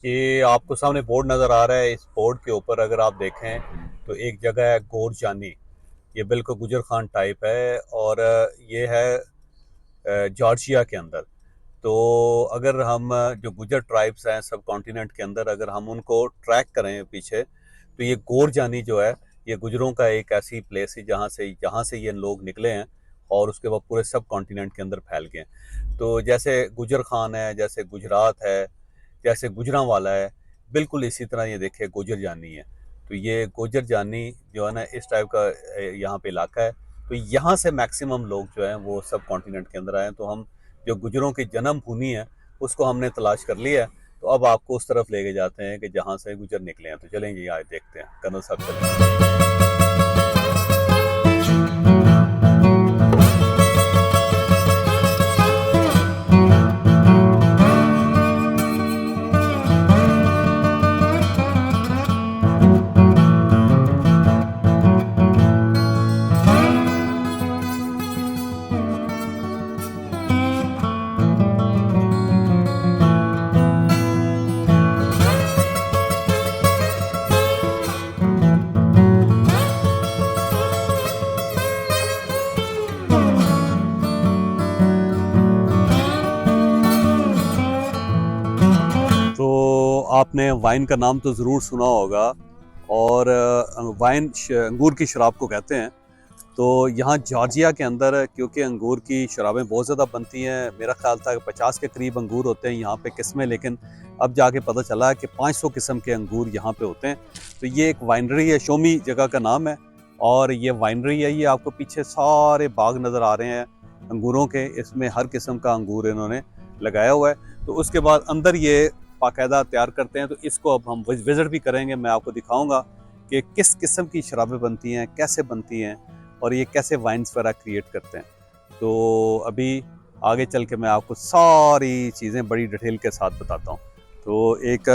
ये आपको सामने बोर्ड नज़र आ रहा है। इस बोर्ड के ऊपर अगर आप देखें तो एक जगह है गोरजानी। ये बिल्कुल गुजर खान टाइप है और ये है जॉर्जिया के अंदर। तो अगर हम जो गुजर ट्राइब्स हैं सब कॉन्टिनेंट के अंदर अगर हम उनको ट्रैक करें पीछे, तो ये गोरजानी जो है ये गुजरों का एक ऐसी प्लेस है जहाँ से ये लोग निकले हैं और उसके बाद पूरे सब कॉन्टिनेंट के अंदर फैल गए हैं। तो जैसे गुजर खान है, जैसे गुजरात है, जैसे गुजरांवाला है, बिल्कुल इसी तरह ये देखिए गुजर जानी है। तो ये गुजर जानी जो है ना इस टाइप का यहाँ पे इलाका है। तो यहाँ से मैक्सिमम लोग जो हैं वो सब कॉन्टिनेंट के अंदर आए हैं। तो हम जो गुजरों की जन्म भूमि है उसको हमने तलाश कर लिया है। तो अब आपको उस तरफ लेके जाते हैं कि जहाँ से गुजर निकले हैं। तो चलें जी आज देखते हैं, कर्नल साहब चलें। तो आपने वाइन का नाम तो ज़रूर सुना होगा और वाइन अंगूर की शराब को कहते हैं। तो यहाँ जॉर्जिया के अंदर क्योंकि अंगूर की शराबें बहुत ज़्यादा बनती हैं, मेरा ख्याल था कि 50 के करीब अंगूर होते हैं यहाँ पे किस्में, लेकिन अब जाके पता चला कि 500 किस्म के अंगूर यहाँ पे होते हैं। तो ये एक वाइनरी है, शोमी जगह का नाम है और ये वाइनरी है। ये आपको पीछे सारे बाग नज़र आ रहे हैं अंगूरों के, इसमें हर किस्म का अंगूर इन्होंने लगाया हुआ है। तो उसके बाद अंदर ये बाकायदा तैयार करते हैं। तो इसको अब हम विज़िट भी करेंगे, मैं आपको दिखाऊँगा कि किस किस्म की शराबें बनती हैं, कैसे बनती हैं और ये कैसे वाइन्स वगैरह क्रिएट करते हैं। तो अभी आगे चल के मैं आपको सारी चीज़ें बड़ी डिटेल के साथ बताता हूँ। तो एक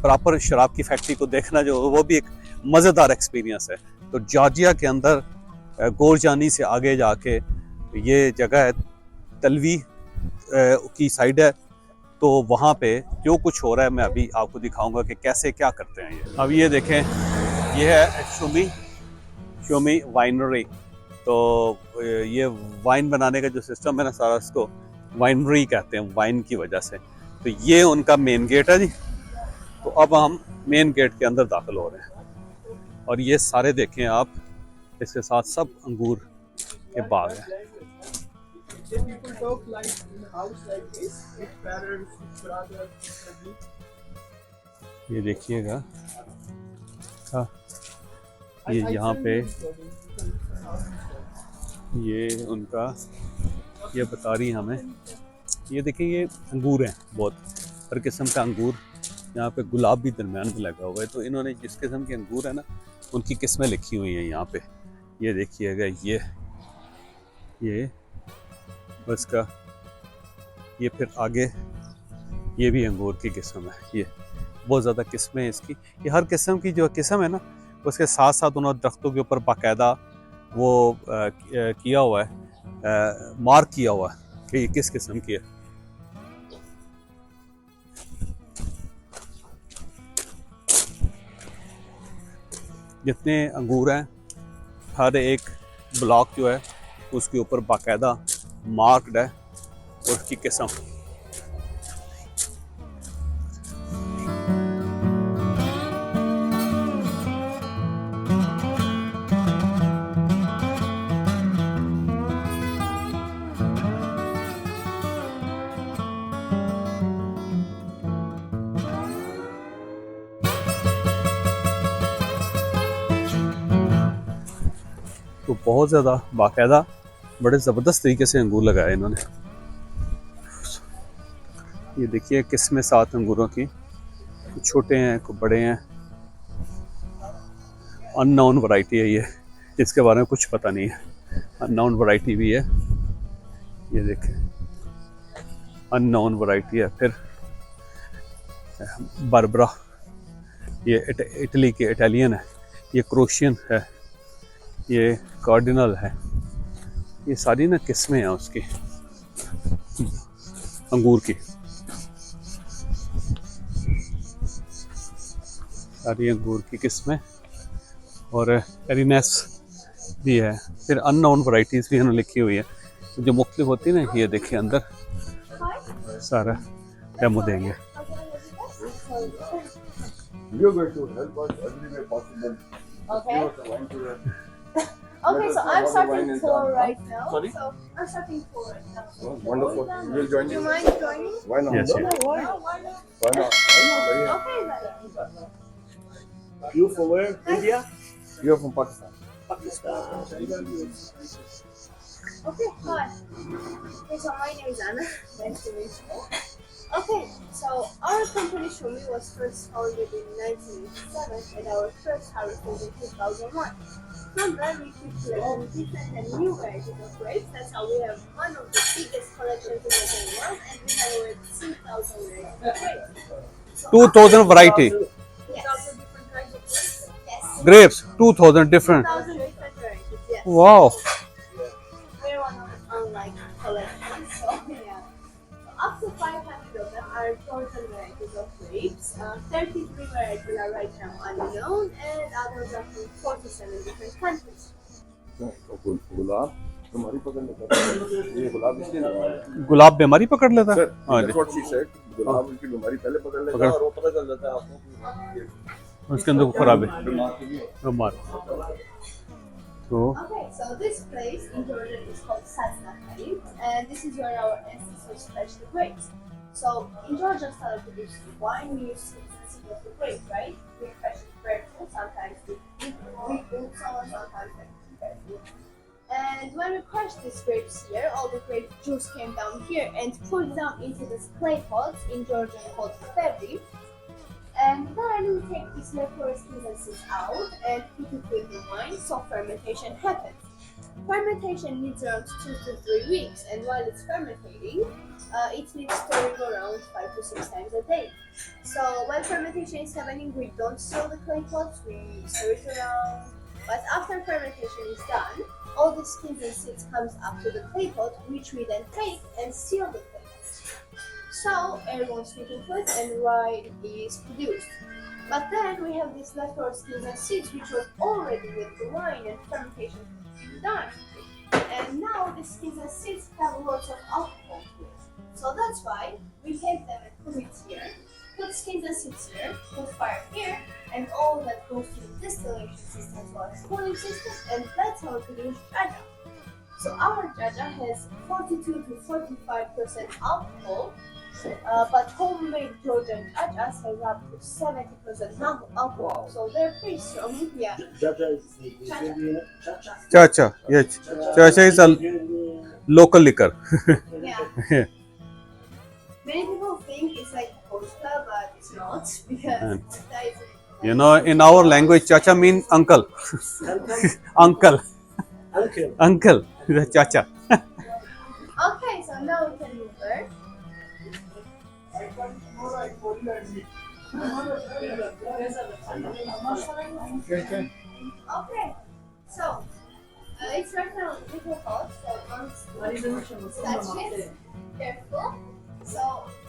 प्रॉपर शराब की फैक्ट्री को देखना जो वो भी एक मज़ेदार एक्सपीरियंस है। तो जॉर्जिया के अंदर गोरजानी से आगे जाके ये जगह है, तलवी की साइड है। तो वहाँ पे जो कुछ हो रहा है मैं अभी आपको दिखाऊंगा कि कैसे क्या करते हैं ये। अब ये देखें, ये है शोमी शोमी वाइनरी। तो ये वाइन बनाने का जो सिस्टम है ना सारा, इसको वाइनरी कहते हैं वाइन की वजह से। तो ये उनका मेन गेट है जी। तो अब हम मेन गेट के अंदर दाखिल हो रहे हैं और ये सारे देखें आप, इसके साथ सब अंगूर के बाग हैं। ये देखिएगा, हाँ, ये यहाँ पे ये उनका ये बता रही हमें। ये देखिए, ये अंगूर हैं, बहुत हर किस्म का अंगूर। यहाँ पे गुलाब भी दरमियान में लगा हुआ है। तो इन्होंने जिस किस्म के अंगूर है ना उनकी किस्में लिखी हुई हैं यहाँ पे। ये देखिएगा, ये बस का, ये फिर आगे ये भी अंगूर की किस्म है। ये बहुत ज़्यादा किस्में हैं इसकी। ये हर किस्म की जो किस्म है ना उसके साथ साथ उन्होंने दरख्तों के ऊपर बाकायदा वो किया हुआ है, मार्क किया हुआ है कि ये किस किस्म की है। जितने अंगूर हैं हर एक ब्लॉक जो है उसके ऊपर बाकायदा मार्क्ड है और उसकी किस्म। तो बहुत ज़्यादा बाकायदा बड़े ज़बरदस्त तरीके से अंगूर लगाए इन्होंने। ये देखिए किस्में 7 अंगूरों की, कुछ छोटे हैं कुछ बड़े हैं। अननोन वैरायटी है ये, इसके बारे में कुछ पता नहीं है। अननोन वैरायटी भी है, ये देखें अननोन वैरायटी है। फिर बारबरा, ये इटली के इटालियन है। ये क्रोशियन है, ये कार्डिनल है। ये सारी ना किस्में हैं उसकी अंगूर की। सारी अंगूर की किस्में और एरिनेस भी है। फिर अननोन वैरायटीज़ भी इन्होंने लिखी हुई है जो मुख्तलिफ होती है ना। ये देखिए अंदर सारा डेमो देंगे। Okay. Okay, so I'm starting tour right now. Sorry? So I'm starting tour right now. Oh, wonderful. We'll join Do you. you mind joining? Why not? Yes, yes. No, why not? Why not? Okay, then. You from where? India? You're from Pakistan. Pakistan. Okay, hi. Okay, so my name is Anna. Nice to meet you. Okay, so our company Shumi was first founded in 1987 and our first harvest was in 2001. From there we keep collecting different and new varieties of grapes. That's how we have one of the biggest collections in the whole world and we have over 2,000 varieties of grapes. So 2000 variety yes. 2,000 different kinds of grapes? Yes. grapes, 2000 different. 2,000 different varieties, yes. Wow. We're one of unlike collections, so yeah. So up to 500 of them are total varieties of grapes. 33 varieties are right now unknown, and others are from 47 different countries. गुलाब तुम्हारी पकड़ लेता है। ये गुलाब इसलिए लगाया है। गुलाब बीमारी पकड़ लेता है। Sir, that's what she said. गुलाब उनकी बीमारी पहले पकड़ लेता है और वो पता चल जाता है आपको कि उसके अंदर वो खराब है बीमार के लिए। बीमार। तो Okay, so this place in Jordan is called Satna Khalid, and this is where our ancestors fetched the grapes. So in Georgia style of producing wine, we use the seed of the grape, right? We fetch it barefoot, sometimes we boots on, sometimes barefoot. And when we crushed these grapes here, all the grape juice came down here and poured down into this clay pots in Georgian called febri. And then we take these leftover skins and seeds out and put it with the wine so fermentation happens. Fermentation needs around 2 to 3 weeks, and while it's fermentating, it needs stirring around 5 to 6 times a day. So while fermentation is happening, we don't stir the clay pots, we stir it around. But after fermentation is done, all the skins and seeds comes up to the clay pot, which we then take and seal the clay pots. So air won't sneak into it and wine is produced. But then we have these leftover skins and seeds which was already with the wine and fermentation done. And now the skins and seeds have lots of alcohol to it. So that's why we take them and put it here, put skins and seeds here, put fire here, and all that goes to the distillation system as well as cooling system, and that's how we produce jaja. So our jaja has 42 to 45% alcohol. But homemade Georgian jajas has up to 70% alcohol, so they're pretty strong. Yeah. Jaja is Indian. Chacha. चाचा ये चाचा is a local liquor. Yeah. Many people think it's like vodka, but it's not because that is. You know, in our language, chacha mean uncle. Uncle. Uncle. Uncle. Uncle. Chacha. Okay, so now we can move there. Okay, so it's right now a little hot, so once touch it, careful. So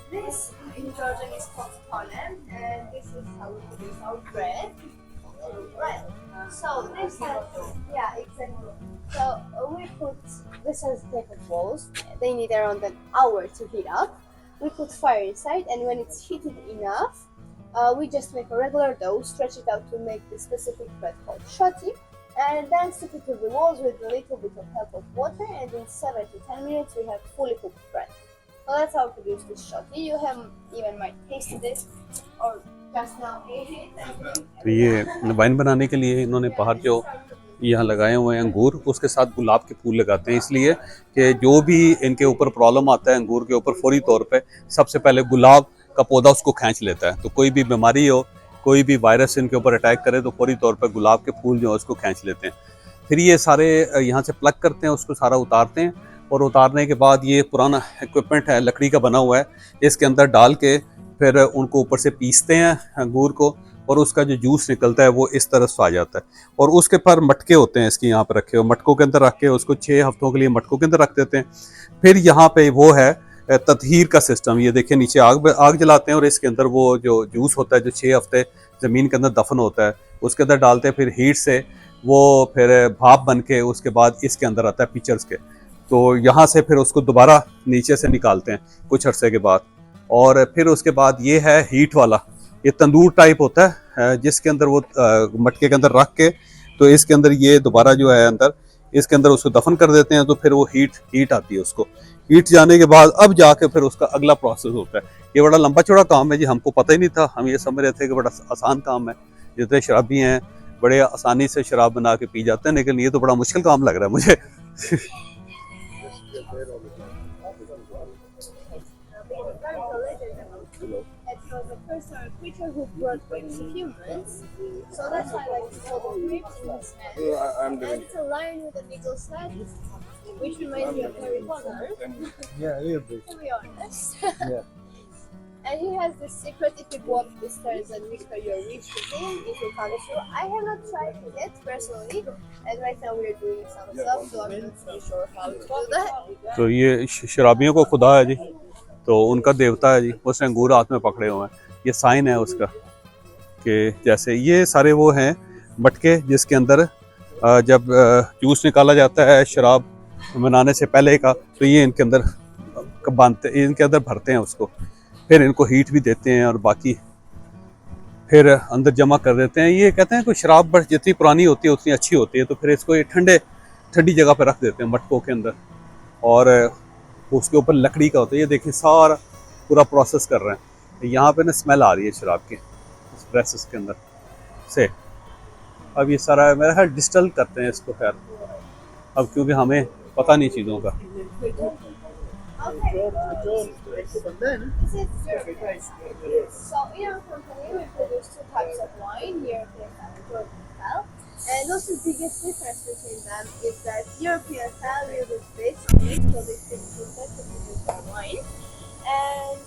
this in Georgian is called pollen, and this is how we produce our bread. Right. So this has, yeah, exactly. So we put, this has type of balls. They need around an hour to heat up. We put fire inside, and when it's heated enough, we just make a regular dough, stretch it out to make the specific bread called shoti, and then stick it to the walls with a little bit of help of water, and in 7 to 10 minutes we have fully cooked bread. So that's how we produce this shoti. You have even might tasted it or just now ate it. तो ये wine बनाने के लिए इन्होंने बाहर जो यहाँ लगाए हुए हैं अंगूर, उसके साथ गुलाब के फूल लगाते हैं, इसलिए कि जो भी इनके ऊपर प्रॉब्लम आता है अंगूर के ऊपर, फौरी तौर पे सबसे पहले गुलाब का पौधा उसको खींच लेता है। तो कोई भी बीमारी हो, कोई भी वायरस इनके ऊपर अटैक करे, तो फौरी तौर पे गुलाब के फूल जो है उसको खींच लेते हैं। फिर ये सारे यहाँ से प्लग करते हैं, उसको सारा उतारते हैं, और उतारने के बाद ये पुराना इक्विपमेंट है, लकड़ी का बना हुआ है, इसके अंदर डाल के फिर उनको ऊपर से पीसते हैं अंगूर को, और उसका जो जूस निकलता है वो इस तरह से आ जाता है। और उसके पर मटके होते हैं इसके यहाँ पर रखे हुए, मटकों के अंदर रख के उसको 6 हफ्तों के लिए मटकों के अंदर रख देते हैं। फिर यहाँ पे वो है ततहीर का सिस्टम, ये देखिए नीचे आग जलाते हैं और इसके अंदर वो जो जूस होता है जो 6 हफ्ते ज़मीन के अंदर दफन होता है उसके अंदर डालते हैं, फिर हीट से वो फिर भाप बन के उसके बाद इसके अंदर आता है पिक्चर्स के, तो यहाँ से फिर उसको दोबारा नीचे से निकालते हैं कुछ अरसे के बाद। और फिर उसके बाद ये है हीट वाला, ये तंदूर टाइप होता है जिसके अंदर वो मटके के अंदर रख के तो इसके अंदर ये दोबारा जो है अंदर इसके अंदर उसको दफन कर देते हैं, तो फिर वो हीट आती है, उसको हीट जाने के बाद अब जाके फिर उसका अगला प्रोसेस होता है। ये बड़ा लंबा चौड़ा काम है जी, हमको पता ही नहीं था, हम ये समझ रहे थे कि बड़ा आसान काम है, जितने शराबी हैं बड़े आसानी से शराब बना के पी जाते हैं, लेकिन ये तो बड़ा मुश्किल काम लग रहा है मुझे। It was the first creature who brought grapes to humans, so that's why I like to call the grapes in his hand. And it's a lion with an eagle's head, which reminds me of Harry Potter, Yeah, a little bit. to be honest. Yeah. And he has this secret: if you go up the stairs and whisper your wish to him, it will come true. I have not tried it yet personally, and right now we are doing some stuff, so I'm not really sure how to do that. तो ये शराबियों को खुदा है जी, तो उनका देवता है जी, उसने अंगूर हाथ में पकड़े हुए हैं, ये साइन है उसका कि जैसे ये सारे वो हैं मटके जिसके अंदर जब जूस निकाला जाता है शराब बनाने से पहले का, तो ये इनके अंदर बांधते, इनके अंदर भरते हैं उसको, फिर इनको हीट भी देते हैं और बाकी फिर अंदर जमा कर देते हैं। ये कहते हैं कि शराब बस जितनी पुरानी होती है उतनी अच्छी होती है, तो फिर इसको ये ठंडी जगह पर रख देते हैं मटकों के अंदर, और उसके ऊपर लकड़ी का होता है। ये देखिए सारा पूरा प्रोसेस कर रहे हैं, यहाँ पे ना स्मेल आ रही है शराब की इस प्रोसेस के अंदर से। अब ये सारा मेरा ख्याल डिस्टिल करते हैं इसको, खैर अब क्योंकि हमें पता नहीं चीज़ों का। Okay. This is European. So in our company we produce two types of wine, European style and Georgian style. And what's the biggest difference between them is that European style uses base on it, so they synthetic to produce the wine. And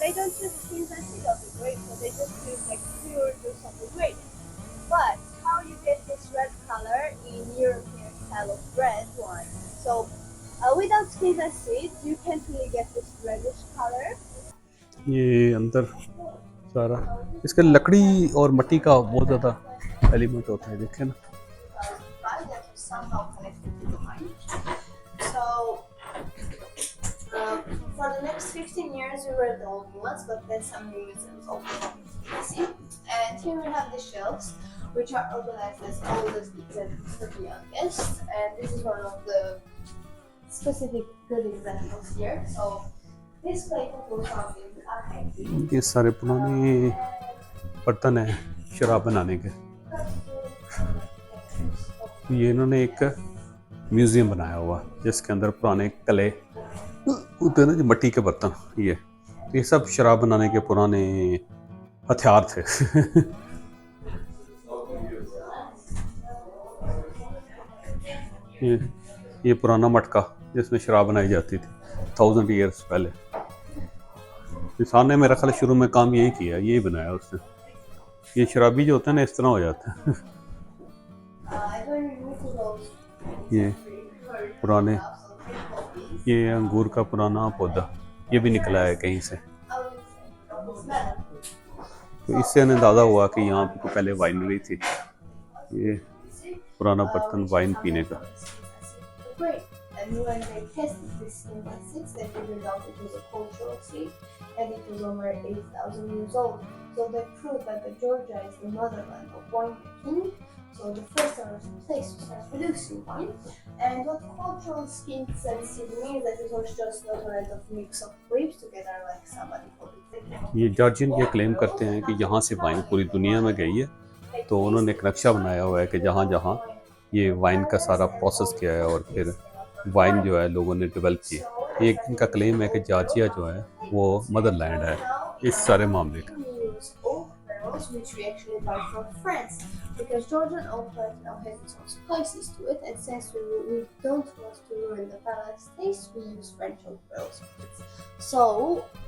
they don't use skins and seeds of the grape, so they just use like pure juice of the grape. But how you get this red color in European style of red wine? So without skins and seeds, you can't really get this reddish color. ये अंदर सारा इसका लकड़ी और मिट्टी का बहुत ज़्यादा एलिमेंट होता है, देखें ना। That is somehow connected to the wine. So for the next 15 years, we were the only ones, but then some new museums opened up in Tbilisi. And here we have the shelves, which are organized as oldest examples to the youngest. And this is one of the specific good examples here. So this plate was found in Argentina. ये सारे पुराने बर्तन हैं शराब बनाने के। ये इन्होंने एक म्यूज़ियम बनाया हुआ जिसके अंदर पुराने कले होते हैं ना, जो मिट्टी के बर्तन, ये सब शराब बनाने के पुराने हथियार थे। ये पुराना मटका जिसमें शराब बनाई जाती थी 1000 ईयर्स पहले। इंसान ने मेरा ख्याल शुरू में काम यही किया, यही बनाया उसने। ये शराबी जो होता है ना इस तरह हो जाता है। ये पुराने, ये अंगूर का पुराना पौधा, ये भी निकला है कहीं से, तो इससे अंदाज़ा हुआ कि यहाँ पे पहले वाइनरी थी। ये पुराना बर्तन वाइन पीने का। And when they tested this in the 6th, they figured out it was a cultural seed and it was over 8,000 years old. So they proved that the Georgia is the motherland of winemaking. So the first place to start producing wine. And what cultural skins and seed means that it was just not a random mix of grapes together like somebody called it. ये Georgian ये claim करते हैं कि यहाँ से wine पूरी दुनिया में गई है, तो उन्होंने एक नक्शा बनाया हुआ है कि जहाँ जहाँ ये वाइन का सारा प्रोसेस किया है और फिर वाइन जो है लोगों ने डेवलप की। एक इनका क्लेम है कि जॉर्जिया जो है वो मदरलैंड है इस सारे मामले का। Which we actually buy from France, because Georgian oak now has its own spices to it, and since we don't want to ruin the palace taste, we use French oak barrels. So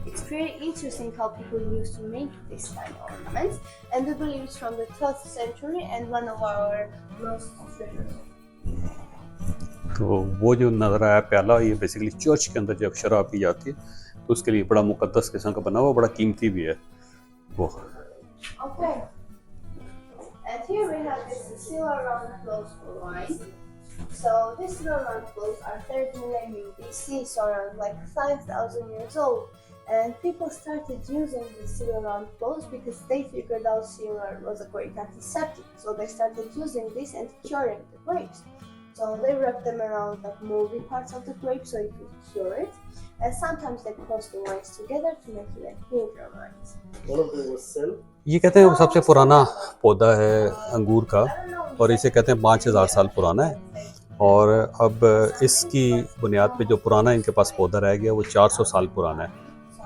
it's very interesting how people used to make this kind of ornaments, and we believe it's from the 12th century and one of our most treasures. तो वो जो नज़र आया प्याला, ये basically church के अंदर जब शराब पी जाती है तो उसके लिए बड़ा मुकद्दस किस्म का बना हुआ, बड़ा कीमती भी है वो। Okay. And here we have this silver round clothes for wine. So these silver round clothes are 3rd millennium BC, so around like 5,000 years old. And people started using the silver round clothes because they figured out silver was a great antiseptic. So they started using this and curing the grapes. So they wrapped them around like moldy parts of the grape so it would cure it. And sometimes they crossed the wines together to make it like healthier wines. One of them was sell. ये कहते हैं वो सबसे पुराना पौधा है अंगूर का, और इसे कहते हैं 5000 साल पुराना है। और अब इसकी बुनियाद पे जो पुराना इनके पास पौधा रह गया वो 400 साल पुराना है,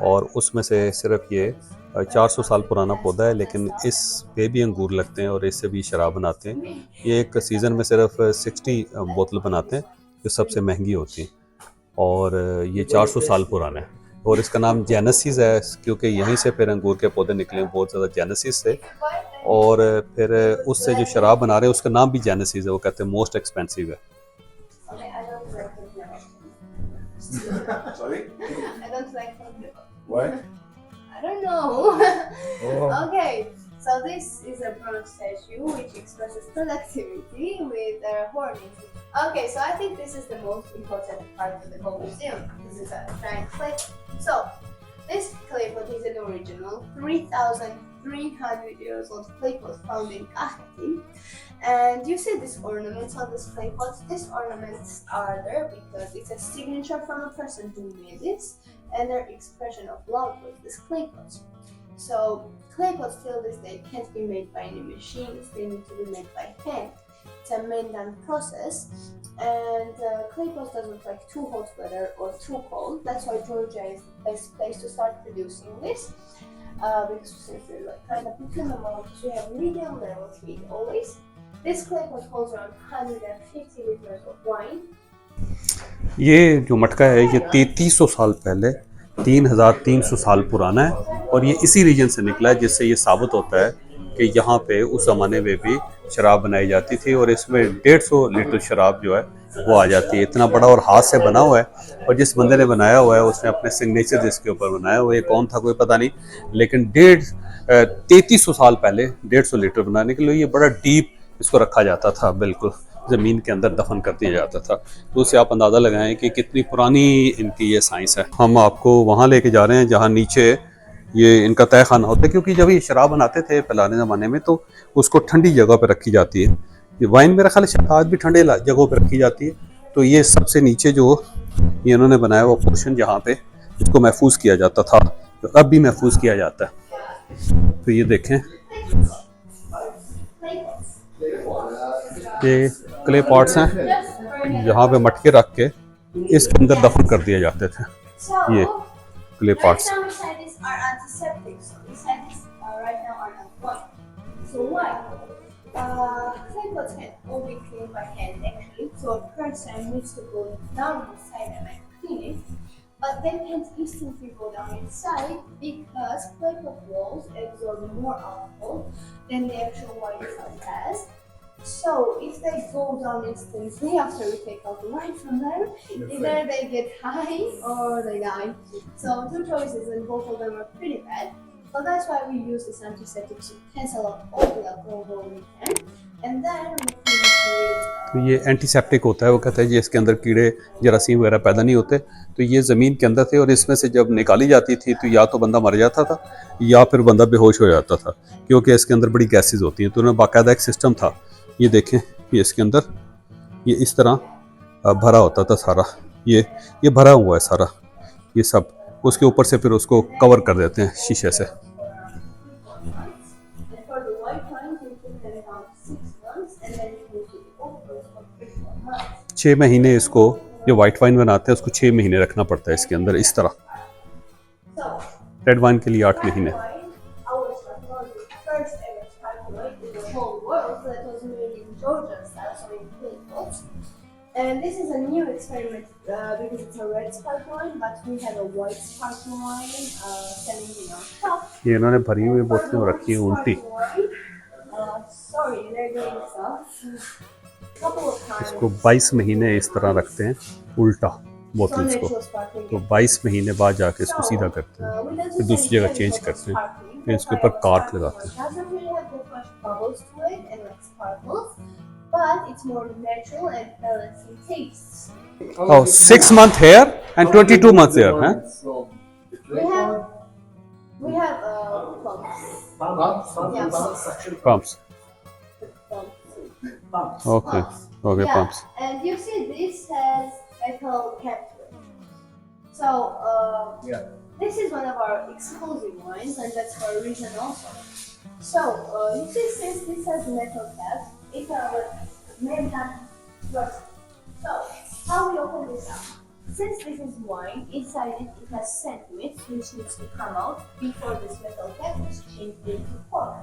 और उसमें से सिर्फ ये 400 साल पुराना पौधा है, लेकिन इस पे भी अंगूर लगते हैं और इससे भी शराब बनाते हैं। ये एक सीज़न में सिर्फ 60 बोतल बनाते हैं जो सबसे महंगी होती है, और ये 400 साल पुराना है। और इसका नाम जेनेसिस है क्योंकि यहीं से फिर अंगूर के पौधे निकले बहुत ज़्यादा जेनेसिस से, और फिर उससे जो शराब बना रहे हैं उसका नाम भी जेनेसिस है। वो कहते हैं मोस्ट एक्सपेंसिव है। Okay, I don't like it. Sorry? I don't like it. Why? I don't know. Oh. Okay, so this is a bronze statue which expresses productivity with horns. Okay, so I think this is the most important part of the whole museum. This is a giant clay. So, this clay pot is an original 3,300 years old clay pot found in Kahati. And you see these ornaments on this clay pot. These ornaments are there because it's a signature from a person who made this, and their expression of love with this clay pot. So clay pots till this day can't be made by any machines, they need to be made by hand. It's a man-done process, and clay pots doesn't like too hot weather or too cold. That's why Georgia is the best place to start producing this, because since we're like kind of between the mountains, we have medium level heat always. This clay pot holds around 150 liters of wine. ये जो मटका है ये 3300 साल पहले, 3300 साल पुराना है, और ये इसी रीजन से निकला है, जिससे ये साबित होता है कि यहाँ पे उस ज़माने में भी शराब बनाई जाती थी, और इसमें 150 लीटर शराब जो है वो आ जाती है। इतना बड़ा और हाथ से बना हुआ है, और जिस बंदे ने बनाया हुआ है उसने अपने सिग्नेचर इसके ऊपर बनाया हुआ है। ये कौन था कोई पता नहीं, लेकिन 3300 साल पहले 150 लीटर बनाने के लिए ये बड़ा डीप इसको रखा जाता था, बिल्कुल ज़मीन के अंदर दफन कर दिया जाता था। तो उससे आप अंदाज़ा लगाएं कि कितनी पुरानी इनकी ये साइंस है। हम आपको वहाँ लेके जा रहे हैं जहाँ नीचे ये इनका तय खाना होता है, क्योंकि जब ये शराब बनाते थे पुराने ज़माने में तो उसको ठंडी जगह पर रखी जाती है। ये वाइन मेरा ख्याल है आज भी ठंडे जगहों पर रखी जाती है। तो ये सबसे नीचे जो ये इन्होंने बनाया हुआ पोर्शन जहाँ पे इसको महफूज किया जाता था, तो अब भी महफूज किया जाता है। तो ये देखें, ये क्ले पॉट्स हैं जहाँ पे मटके रख के इसके अंदर दफन कर दिए जाते थे। ये clay pots. Are antiseptic, so these scientists right now are not one. So why? Clay pots can all be cleaned by hand actually, so a person needs to go down inside and clean it, but they can't instantly go down inside because clay pot walls absorb more alcohol than the actual wine itself has. So if they go down instantly after we take out the wine from them, either they get high or they die. So two choices and both of them are pretty bad. So that's why we use this antiseptic to cancel out all the alcohol we can. And then we clean it with तो ये antiseptic होता है। वो कहता है जी इसके अंदर कीड़े जरासीम वगैरह पैदा नहीं होते। तो ये ज़मीन के अंदर थे, और इसमें से जब निकाली जाती थी तो या तो बंदा मर जाता था या फिर बंदा बेहोश हो जाता था, क्योंकि इसके अंदर बड़ी गैसेज होती हैं। तो उन्हें बाकायदा एक सिस्टम था। ये देखें, ये इसके अंदर ये इस तरह भरा होता था सारा, ये भरा हुआ है सारा, ये सब उसके ऊपर से फिर उसको कवर कर देते हैं शीशे से। and for the white wines we put them down 6 months and then we move to the old ones for 3 months. 6 महीने इसको जो वाइट वाइन बनाते हैं उसको 6 महीने रखना पड़ता है इसके अंदर इस तरह। So रेड वाइन के लिए 8 महीने। ours was the first ever sparkling wine in the whole world that was made in Georgia style, so in clay pots. And this is a new experiment because it's a red sparkling wine, but we have a white sparkling wine selling in our shop. ये इन्होंने भरी हुई For the बोतलें white रखी हैं उल्टी। sparkling wine, sorry, they're doing stuff. Couple of times. इसको 22 महीने इस तरह रखते हैं उल्टा। बोतल्स को। natural sparkling तो gas. 22 महीने बाद जाके इसको So, सीधा करते हैं, we don't फिर use दूसरी any जगह चेंज chemicals करते of हैं, sparkling. फिर इसके ऊपर But कार्क sparkling लगाते one हैं। doesn't really have that much bubbles to it and like sparkles, but it's more natural and balancing tastes. Oh, 6 month here and 22 months here, huh? We have pumps. Yeah, pumps. Pumps. Pumps. Okay. Okay, Yeah, pumps. and you see this has metal cap to it. So this is one of our exclusive wines, and that's for a reason also. So you see, since this has metal cap, it may not work. So how we open this up? Since this is wine, inside it has sandwich which needs to come out before this metal cap is changed into cork.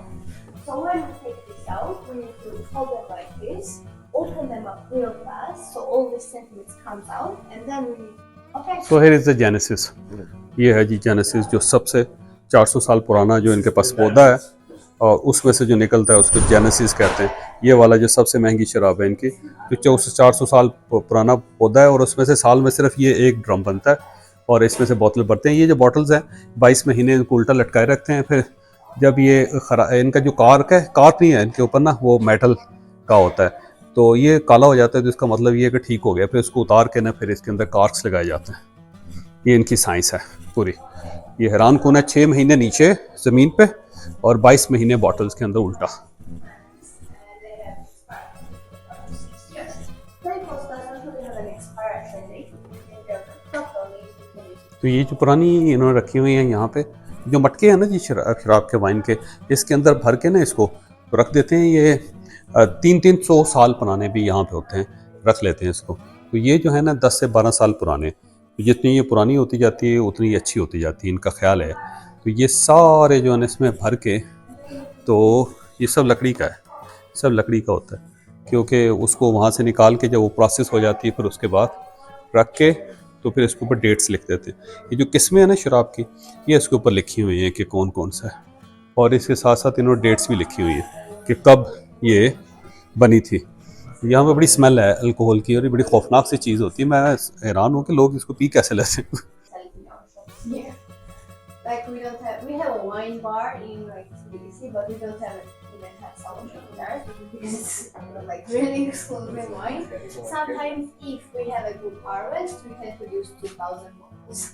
So when we take this out, we need to hold them like this, open them up real fast so all the sandwich comes out, and then we need. Okay. So here is the Genesis. ये है जी Genesis, जो सबसे 400 साल पुराना जो इनके पास पौधा है, और उसमें से जो निकलता है उसको जेनेसिस कहते हैं। ये वाला जो सबसे महंगी शराब है इनकी, जो 400 साल पुराना पौधा है, और उसमें से साल में सिर्फ ये एक ड्रम बनता है और इसमें से बोतल भरते हैं। ये जो बॉटल्स हैं 22 महीने इनको उल्टा लटकाए रखते हैं। फिर जब ये इनका जो कार्क है, कार्क नहीं है इनके ऊपर ना, वो मेटल का होता है, तो ये काला हो जाता है, तो इसका मतलब ये है कि ठीक हो गया। फिर इसको उतार के ना फिर इसके अंदर कार्क्स लगाए जाते हैं। ये इनकी साइंस है पूरी। ये हैरान कौन है, 6 महीने नीचे ज़मीन पे और 22 महीने बॉटल्स के अंदर उल्टा। तो ये जो पुरानी इन्होंने रखी हुई है यहाँ पे, जो मटके हैं ना जी शराब के वाइन के, इसके अंदर भर के ना इसको रख देते हैं। ये 300 साल पुराने भी यहाँ पे होते हैं, रख लेते हैं इसको। तो ये जो है ना 10 से 12 साल पुराने, तो जितनी ये पुरानी होती जाती है उतनी अच्छी होती जाती है, इनका ख्याल है। तो ये सारे जो है इसमें भर के, तो ये सब लकड़ी का है, सब लकड़ी का होता है, क्योंकि उसको वहाँ से निकाल के जब वो प्रोसेस हो जाती है फिर उसके बाद रख के, तो फिर इसके ऊपर डेट्स लिख देते हैं। ये जो किस्में हैं ना शराब की, ये इसके ऊपर लिखी हुई हैं कि कौन कौन सा है, और इसके साथ साथ इन्होंने डेट्स भी लिखी हुई हैं कि कब ये बनी थी। यहाँ पे बड़ी स्मेल है अल्कोहल की, और ये बड़ी खौफनाक सी चीज़ होती है। मैं हैरान हूँ कि लोग इसको पी कैसे लेते हैं। Yeah. Like we have a wine bar in like Tbilisi, but we don't have even have salon there because it's like really exclusive wine. Sometimes if we have a good harvest, we can produce 2,000 bottles.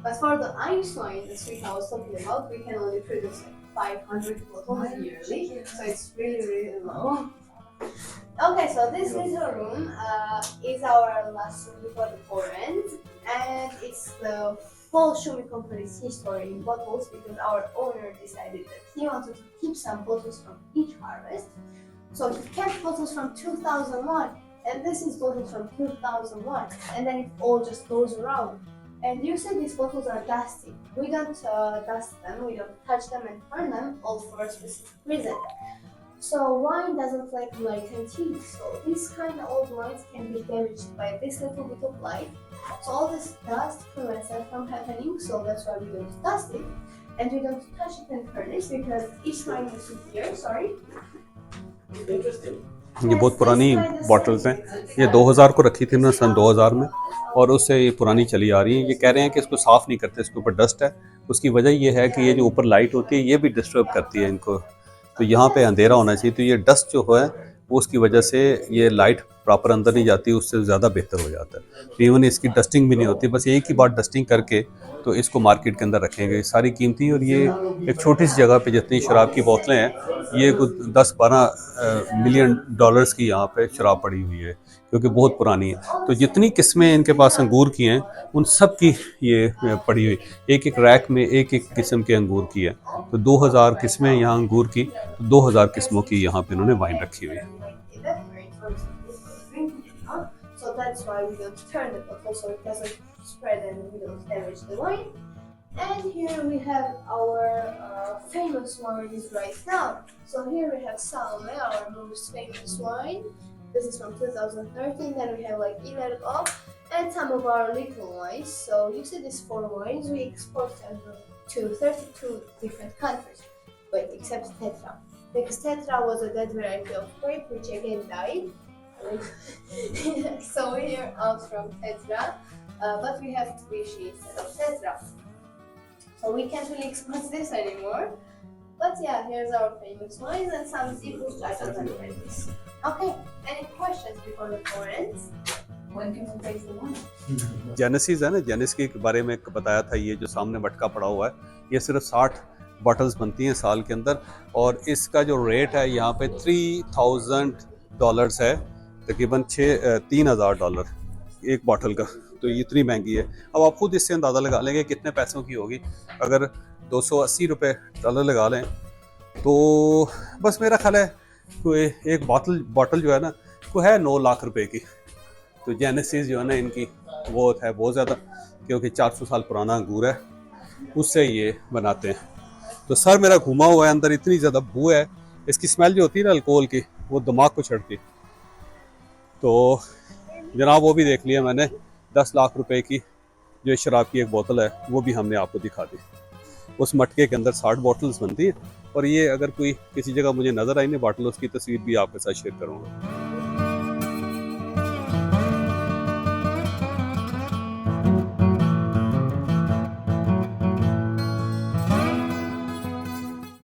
But for the Irish wine industry I was talking about, we can only produce like 500 bottles yearly, so it's really low. Okay, so this little room is our last room before the pour ends, and it's the whole Shumi company's history in bottles, because our owner decided that he wanted to keep some bottles from each harvest. So he kept bottles from 2001, and this is bottles from 2001, and then it all just goes around. And you said these bottles are dusty. We don't dust them, we don't touch them and burn them, all for a specific reason. So wine doesn't like light and heat, so these kind of old wines can be damaged by this little bit of light. So all this dust prevents that from happening, so that's why we don't dust it, and we don't touch it in furnace, because each wine you see here, sorry. Interesting. ये बहुत पुरानी bottles हैं, ये 2000 को रखी थी ना, सन 2000 में, और उससे ये पुरानी चली आ रही है। ये कह रहे हैं कि इसको साफ़ नहीं करते, इसके ऊपर डस्ट है। उसकी वजह ये है कि ये जो ऊपर लाइट होती है ये भी डिस्टर्ब करती है इनको, तो यहाँ पे अंधेरा होना चाहिए। तो ये डस्ट जो है वो उसकी वजह से ये लाइट प्रॉपर अंदर नहीं जाती, उससे ज़्यादा बेहतर हो जाता है। इवन इसकी डस्टिंग भी नहीं होती, बस एक ही बार डस्टिंग करके तो इसको मार्केट के अंदर रखेंगे सारी कीमती। और ये एक छोटी सी जगह पे जितनी शराब की बोतलें हैं, ये कुछ 10-12 मिलियन डॉलर्स की यहाँ पे शराब पड़ी हुई है, क्योंकि बहुत पुरानी है। तो जितनी किस्में इनके पास अंगूर की हैं उन सब की ये पड़ी हुई, एक एक रैक में एक एक किस्म के अंगूर की है। तो 2000 किस्में यहाँ अंगूर की, तो 2000 किस्मों की यहाँ पे इन्होंने वाइन रखी हुई है। So that's why we don't turn the bottle so it doesn't spread and we don't damage the wine. And here we have our famous wines right now. So here we have Salome, our most famous wine. This is from 2013. Then we have like Ilergo and some of our little wines. So you see these 4 wines, we export them to 32 different countries, but except Tetra, because Tetra was a dead variety of grape which again died So we're out from Tetra, but we have Tbilissi instead of Tetra. So we can't really export this anymore. But yeah, here's our famous wines and some seafood items and things. Okay, any questions before the tour ends? When can we taste the wine? Genesis है ना, genesis के बारे में बताया था, ये जो सामने मटका पड़ा हुआ है, ये सिर्फ 60 बॉटल्स बनती हैं साल के अंदर, और इसका जो रेट है यहाँ पे $3,000 है, तकरीबन $3,000 एक बॉटल का। तो ये इतनी महंगी है। अब आप खुद इससे अंदाज़ा लगा लेंगे कितने पैसों की होगी। अगर $280 लगा लें तो बस मेरा ख्याल है कोई एक बॉटल जो है ना वो है 9 लाख रुपए की। तो जेनेसिस जो है ना इनकी वो है बहुत ज़्यादा, क्योंकि 400 साल पुराना अंगूर है, उससे ये बनाते हैं। तो सर मेरा घुमा हुआ है, अंदर इतनी ज़्यादा बू है, इसकी स्मेल जो होती है ना अल्कोहल की, वो दिमाग को चढ़ती। तो जनाब वो भी देख लिया मैंने, 10 लाख रुपए की जो शराब की एक बोतल है वो भी हमने आपको दिखा दी। उस मटके के अंदर 60 बॉटल्स बनती हैं, और ये अगर कोई किसी जगह मुझे नज़र आई ना बॉटल, उसकी तस्वीर भी आपके साथ शेयर करूँगा।